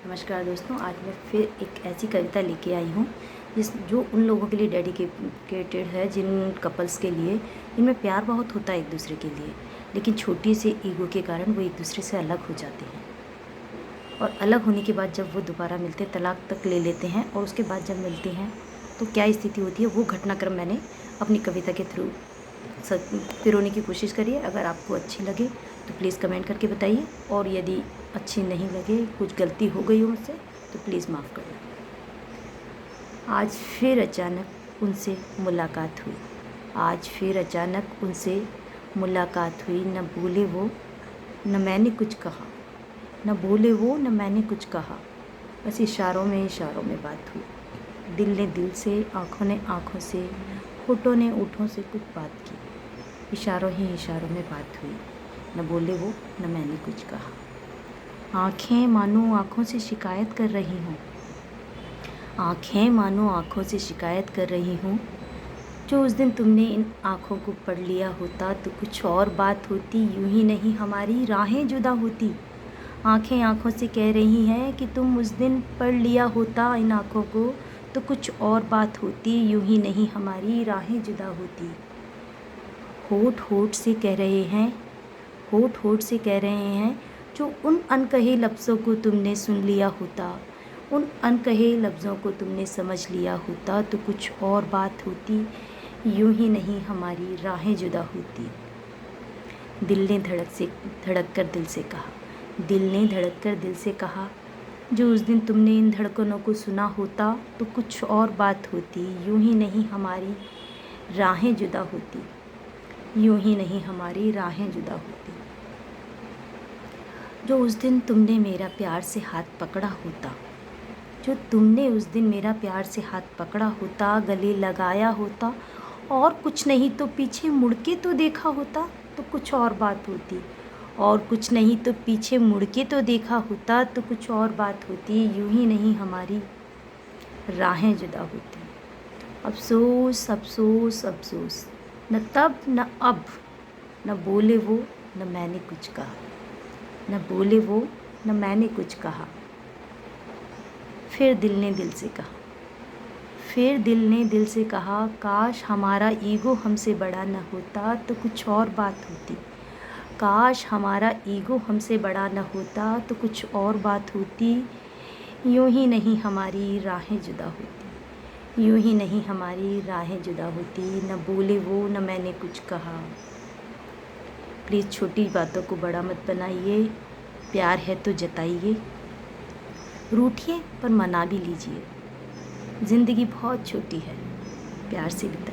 नमस्कार दोस्तों, आज मैं फिर एक ऐसी कविता लेके आई हूँ जो उन लोगों के लिए डेडिकेटेड है, जिन कपल्स के लिए जिनमें प्यार बहुत होता है एक दूसरे के लिए, लेकिन छोटी सी ईगो के कारण वो एक दूसरे से अलग हो जाते हैं। और अलग होने के बाद जब वो दोबारा मिलते हैं, तलाक तक ले लेते हैं, और उसके बाद जब मिलते हैं तो क्या स्थिति होती है, वो घटनाक्रम मैंने अपनी कविता के थ्रू पिरोने की कोशिश करी है। अगर आपको अच्छी लगे तो प्लीज़ कमेंट करके बताइए, और यदि अच्छी नहीं लगे, कुछ गलती हो गई हो मुझसे, तो प्लीज़ माफ़ करना। आज फिर अचानक उनसे मुलाकात हुई, आज फिर अचानक उनसे मुलाकात हुई। न बोले वो न मैंने कुछ कहा, न बोले वो न मैंने कुछ कहा, बस इशारों में बात हुई। दिल ने दिल से, आँखों ने आँखों से, होठों ने होठों से कुछ बात की। इशारों में बात हुई। न बोले वो न मैंने कुछ कहा। आँखें मानो आँखों से शिकायत कर रही हूँ, आँखें मानो आँखों से शिकायत कर रही हूँ। जो उस दिन तुमने इन आँखों को पढ़ लिया होता तो कुछ और बात होती, यूं ही नहीं हमारी राहें जुदा होती। आँखें आँखों से कह रही हैं कि तुम उस दिन पढ़ लिया होता इन आँखों को तो कुछ और बात होती, यूं ही नहीं हमारी राहें जुदा होती। होठ होठ से कह रहे हैं, होठ होठ से कह रहे हैं, जो उन अनकहे लफ्ज़ों को तुमने सुन लिया होता, उन अनकहे लफ्ज़ों को तुमने समझ लिया होता तो कुछ और बात होती, यूं ही नहीं हमारी राहें जुदा होती। दिल ने धड़क कर दिल से कहा, दिल ने धड़क कर दिल से कहा, जो उस दिन तुमने इन धड़कनों को सुना होता तो कुछ और बात होती, यूं ही नहीं हमारी राहें जुदा होती, यूं ही नहीं हमारी राहें जुदा होती। जो उस दिन तुमने मेरा प्यार से हाथ पकड़ा होता, जो तुमने उस दिन मेरा प्यार से हाथ पकड़ा होता, गले लगाया होता, और कुछ नहीं तो पीछे मुड़ के तो देखा होता तो कुछ और बात होती, और कुछ नहीं तो पीछे मुड़ के तो देखा होता तो कुछ और बात होती, यूं ही नहीं हमारी राहें जुदा होती। अफ़सोस अफ़सोस अफ़सोस, न तब न अब, न बोले वो न मैंने कुछ कहा, न बोले वो न मैंने कुछ कहा। फिर दिल ने दिल से कहा, फिर दिल ने दिल से कहा, काश हमारा ईगो हमसे बड़ा न होता तो कुछ और बात होती, काश हमारा ईगो हमसे बड़ा न होता तो कुछ और बात होती, यूं ही नहीं हमारी राहें जुदा होती, यूं ही नहीं हमारी राहें जुदा होती। न बोले वो न मैंने कुछ कहा। प्लीज़ छोटी बातों को बड़ा मत बनाइए, प्यार है तो जताइए, रूठिए पर मना भी लीजिए। ज़िंदगी बहुत छोटी है, प्यार से बिताइए।